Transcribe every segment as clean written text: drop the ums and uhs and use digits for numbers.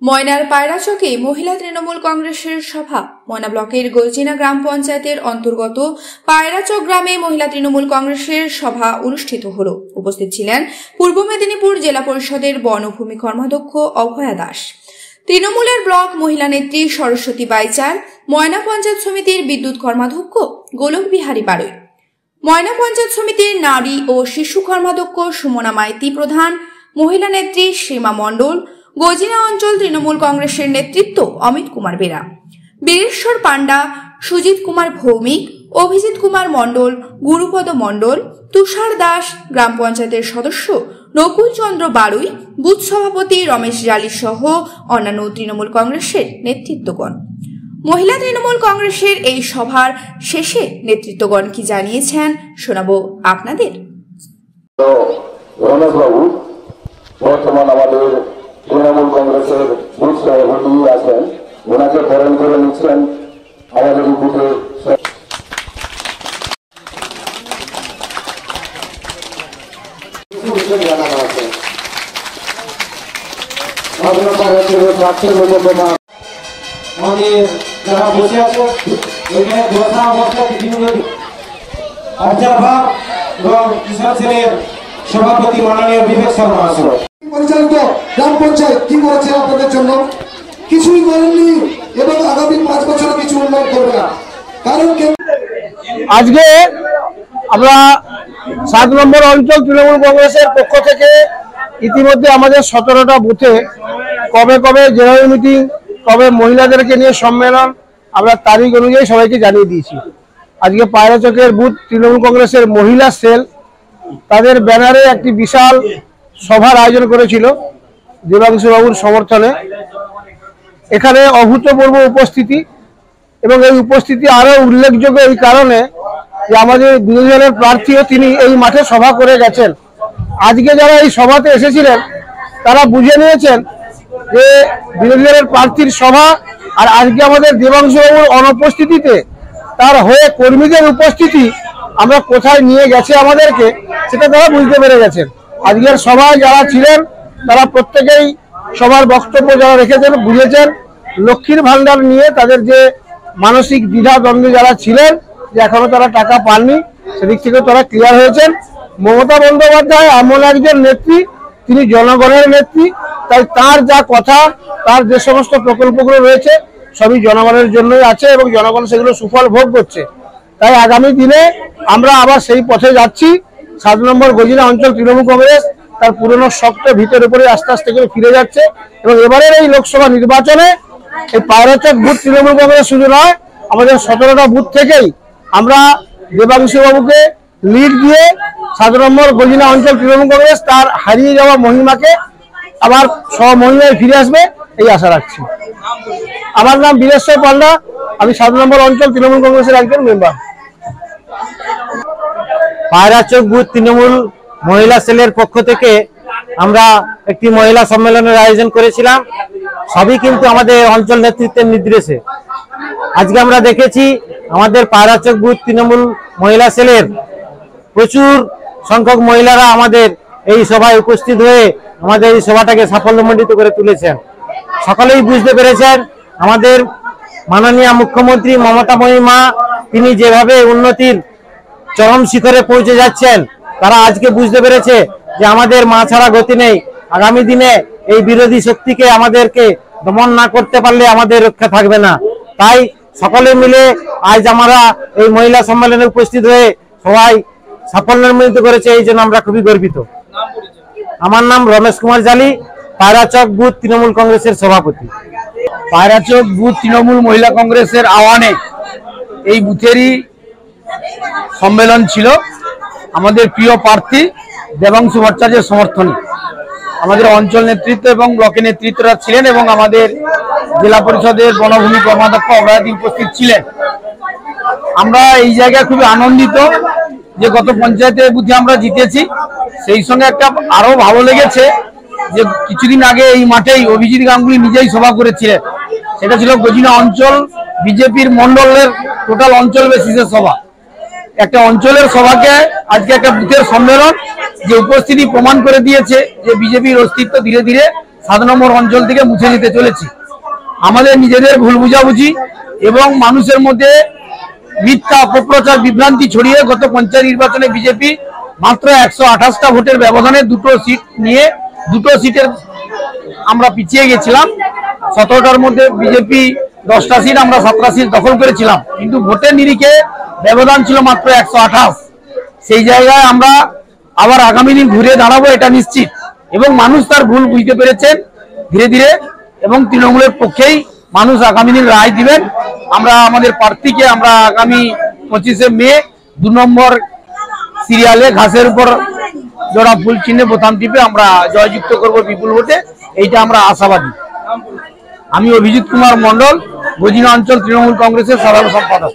ময়নার পায়রাচকে মহিলা তৃণমূল কংগ্রেসের সভা। ময়না ব্লকের গলজিনা গ্রাম পঞ্চায়েতের অন্তর্গত পায়রাচক গ্রামে মহিলা তৃণমূল কংগ্রেসের সভা অনুষ্ঠিত হল। উপস্থিত ছিলেন পূর্ব মেদিনীপুর জেলা পরিষদের বনভূমি কর্মাধ্যক্ষ অভয়া দাস, তৃণমূলের ব্লক মহিলা নেত্রী সরস্বতী বাইচার, ময়না পঞ্চায়েত সমিতির বিদ্যুৎ কর্মাধ্যক্ষ গোলক বিহারী বাড়ই, ময়না পঞ্চায়েত সমিতির নারী ও শিশু কর্মাধ্যক্ষ সুমনা মাইতি প্রধান, মহিলা নেত্রী সীমা মণ্ডল, গজিনা অঞ্চল তৃণমূল কংগ্রেসের নেতৃত্ব অমিত কুমার বেরা, বীরেশ্বর পান্ডা, সুজিত কুমার ভৌমিক, অভিজিৎ কুমার মণ্ডল, গুরুপদ মণ্ডল, তুষার দাস, গ্রাম পঞ্চায়েতের সদস্য নকুল চন্দ্র বাড়ই, বুথ সভাপতি রমেশ জালি সহ অন্যান্য তৃণমূল কংগ্রেসের নেতৃত্বগণ। মহিলা তৃণমূল কংগ্রেসের এই সভার শেষে নেতৃত্বগণ কি জানিয়েছেন শোনাবো আপনাদের। বর্তমান আমাদের তৃণমূল কংগ্রেসের বুথ সভাপতি আছেন, ওনাকে বরণ করে নিচ্ছেন আমাদের বুথে। যারা বসে আছে এখানে বসা অবস্থা বিভিন্ন অবজারভার এবং কিষাণ সেলের সভাপতি মাননীয় বিবেক শর্মা আসল পরিচালিত গ্রাম পঞ্চায়েত কি করেছে আপনাদের জন্য? কিছুই করেননি এবং আগামী 5 বছরে কিছু উন্নয়ন করবে না। কারণ আজকে আমরা 7 নম্বর অঞ্চল তৃণমূল কংগ্রেসের পক্ষ থেকে ইতিমধ্যে আমাদের 17টা বুথে কবে কবে জেনারেল মিটিং, কবে মহিলাদেরকে নিয়ে সম্মেলন আমরা তারিখ অনুযায়ী সবাইকে জানিয়ে দিয়েছি। আজকে পায়রাচকের বুথ তৃণমূল কংগ্রেসের মহিলা সেল তাদের ব্যানারে একটি বিশাল সভার আয়োজন করেছিল দেবাংশু বাবুর সমর্থনে। এখানে অভূতপূর্ব উপস্থিতি, এবং এই উপস্থিতি আরো উল্লেখযোগ্য এই কারণে যে আমাদের বিরোধী দলের প্রার্থীও তিনি এই মাঠে সভা করে গেছেন। আজকে যারা এই সভাতে এসেছিলেন তারা বুঝে নিয়েছেন যে বিরোধী দলের প্রার্থীর সভা আর আজকে আমাদের দেবাংশু বাবুর অনুপস্থিতিতে তার হয়ে কর্মীদের উপস্থিতি আমরা কোথায় নিয়ে গেছে আমাদেরকে সেটা তারা বুঝতে পেরে গেছেন। আজকের সভায় যারা ছিলেন তারা প্রত্যেকেই সবার বক্তব্য যারা রেখেছেন বুঝেছেন। লক্ষ্মীর ভান্ডার নিয়ে তাদের যে মানসিক দ্বিধা দ্বন্দ্বে যারা ছিলেন যে এখনো তারা টাকা পাননি, সেদিক থেকে তারা ক্লিয়ার হয়েছেন। মমতা বন্দ্যোপাধ্যায় এমন একজন নেত্রী, তিনি জনগণের নেত্রী, তাই তার যা কথা, তার যে সমস্ত প্রকল্পগুলো রয়েছে সবই জনগণের জন্যই আছে এবং জনগণ সেগুলো সুফল ভোগ করছে। তাই আগামী দিনে আমরা আবার সেই পথে যাচ্ছি। 7 নম্বর গজিনা অঞ্চল তৃণমূল কংগ্রেস তার পুরনো শক্ত ভিতের উপরে আস্তে আস্তে করে ফিরে যাচ্ছে এবং এবারের এই লোকসভা নির্বাচনে এই পায়রাচক বুথ তৃণমূল কংগ্রেস শুধু নয়, আমাদের 17টা বুথ থেকেই আমরা দেবাংশু বাবুকে লিড দিয়ে 7 নম্বর গজিনা অঞ্চল তৃণমূল কংগ্রেস তার হারিয়ে যাওয়া মহিমাকে আবার মহিমায় ফিরে আসবে এই আশা রাখছি। আমার নাম বীরেশ্বর পান্ডা, আমি 7 নম্বর অঞ্চল তৃণমূল কংগ্রেসের একজন মেম্বার। পায়রাচক বুথ তৃণমূল মহিলা সেলের পক্ষ থেকে আমরা একটি মহিলা সম্মেলনের আয়োজন করেছিলাম, সবই কিন্তু আমাদের অঞ্চল নেতৃত্বের নির্দেশে। আজকে আমরা দেখেছি আমাদের পায়রাচক বুথ তৃণমূল মহিলা সেলের প্রচুর সংখ্যক মহিলারা আমাদের এই সভায় উপস্থিত হয়ে আমাদের এই সভাটাকে সাফল্যমণ্ডিত করে তুলেছেন। সকলেই বুঝতে পেরেছেন আমাদের মাননীয় মুখ্যমন্ত্রী মমতা মা তিনি যেভাবে উন্নতির চরম শিখরে পৌঁছে যাচ্ছেন, তারা আজকে বুঝতে পেরেছে যে আমাদের মা ছাড়া গতি নেই। আগামী দিনে এই বিরোধী শক্তিকে আমাদেরকে দমন না করতে পারলে আমাদের রক্ষা থাকবে না। তাই সকলে মিলে আজ আমরা এই মহিলা সম্মেলনে উপস্থিত হয়ে সবাই সাফল্যমণ্ডিত করেছে, এই জন্য আমরা খুবই গর্বিত। আমার নাম রমেশ কুমার জালি, পায়রাচক বুথ তৃণমূল কংগ্রেসের সভাপতি। পায়রাচক বুথ তৃণমূল মহিলা কংগ্রেসের আহ্বানে এই বুথেরই সম্মেলন ছিল। আমাদের প্রিয় প্রার্থী দেবাংশু ভট্টাচার্যের সমর্থনে আমাদের অঞ্চল নেতৃত্ব এবং ব্লকের নেতৃত্বরা ছিলেন এবং আমাদের জেলা পরিষদের বনভূমি কর্মাধ্যক্ষ অভয়াদি উপস্থিত ছিলেন। আমরা এই জায়গায় খুবই আনন্দিত যে গত পঞ্চায়েতের বুথে আমরা জিতেছি। সেই সঙ্গে একটা আরো ভালো লেগেছে যে কিছুদিন আগে এই মাঠেই অভিজিৎ গাঙ্গুলি নিজেই সভা করেছিলেন, সেটা ছিল গজিনা অঞ্চল বিজেপির মন্ডলের টোটাল অঞ্চল বেসিসের সভা। একটা অঞ্চলের সভাকে আজকে একটা বুথের সম্মেলন যে উপস্থিতি প্রমাণ করে দিয়েছে যে বিজেপির অস্তিত্ব ধীরে ধীরে 7 নম্বর অঞ্চল থেকে মুছে দিতে চলেছি। আমাদের নিজেদের ভুল বুঝাবুঝি এবং মানুষের মধ্যে মিথ্যা অপপ্রচার বিভ্রান্তি ছড়িয়ে গত পঞ্চায়েত নির্বাচনে বিজেপি মাত্র 128টা ভোটের ব্যবধানে 2টো সিট নিয়ে 2টো সিটের আমরা পিছিয়ে গেছিলাম। 17টার মধ্যে বিজেপি 10টা সিট, আমরা 17টা সিট দখল করেছিলাম, কিন্তু ভোটের নিরিখে ব্যবধান ছিল মাত্র 128। সেই জায়গায় আমরা আবার আগামী দিন ঘুরে দাঁড়াবো, এটা নিশ্চিত। এবং মানুষ তার ভুল বুঝতে পেরেছেন ধীরে ধীরে, এবং তৃণমূলের পক্ষেই মানুষ আগামী দিন রায় দিবেন। আমরা আমাদের প্রার্থীকে আমরা আগামী 25শে মে 2 নম্বর সিরিয়ালে ঘাসের উপর জোড়া ফুল চিহ্নে বোতাম টিপে আমরা জয়যুক্ত করব বিপুল ভোটে, এইটা আমরা আশাবাদী। আমি অভিজিৎ কুমার মন্ডল, গজিনা অঞ্চল তৃণমূল কংগ্রেসের সাধারণ সম্পাদক।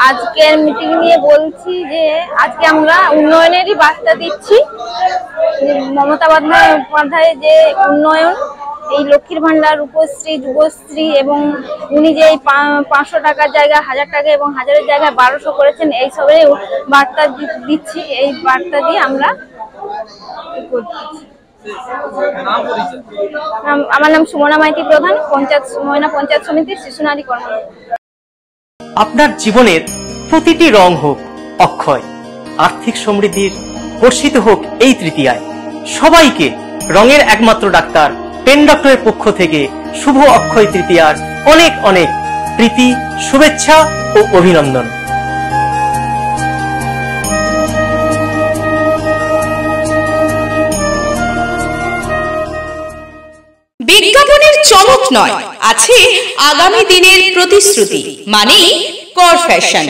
আজকের মিটিং নিয়ে বলছি যে আজকে আমরা উন্নয়নেরই বার্তা দিচ্ছি। মমতা বন্দ্যোপাধ্যায় যে উন্নয়ন, এই লক্ষ্মীর ভান্ডার, রূপশ্রী, যুবশ্রী, এবং উনি যে 500 টাকার জায়গায় 1000 টাকা এবং 1000-এর জায়গায় 1200 করেছেন, এইসবের বার্তা দিচ্ছি। এই বার্তা দিয়ে আমরা আমার নাম সুমনা মাইতি, প্রধান ময়না পঞ্চায়েত সমিতি, শিশু নারী কর্মকর্তা। আপনার জীবনের প্রতিটি রং হোক অক্ষয়, আর্থিক সমৃদ্ধির বর্ষিত হোক এই তৃতীয়ায়। সবাইকে রঙের একমাত্র ডাক্তার পেন ডক্টরের পক্ষ থেকে শুভ অক্ষয় তৃতীয়ার অনেক অনেক প্রীতি, শুভেচ্ছা ও অভিনন্দন। বিজ্ঞাপনের চমক নয়, আছে আগামী দিনের প্রতিশ্রুতি, মানে কর ফ্যাশন।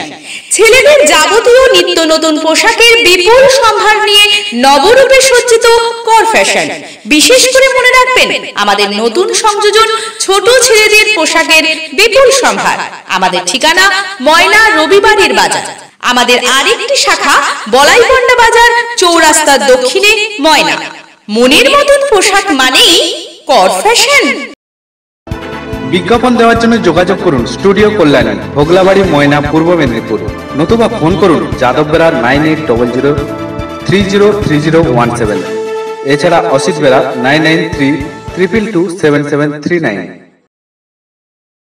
ছেলেদের যাবতীয় নিত্য নতুন পোশাকের বিপুল সম্ভার নিয়ে নবরূপে সজ্জিত কর ফ্যাশন। বিশেষ করে মনে রাখবেন, আমাদের নতুন সংযোজন ছোট ছেলেদের পোশাকের বিপুল সম্ভার। আমাদের ঠিকানা ময়না রবিবারের বাজার। আমাদের আরেকটি শাখা বলাইপন্ডা বাজার, চৌরাস্তার দক্ষিণে ময়না। মনের মতন পোশাক মানেই কর ফ্যাশন। বিজ্ঞাপন দেওয়ার জন্য যোগাযোগ করুন স্টুডিও কল্যাণী, ভোগলাবাড়ি, ময়না, পূর্ব মেদিনীপুর। নতুবা ফোন করুন যাদব বেড়া 9800303017। এছাড়া অসিত বেড়া 9932227739।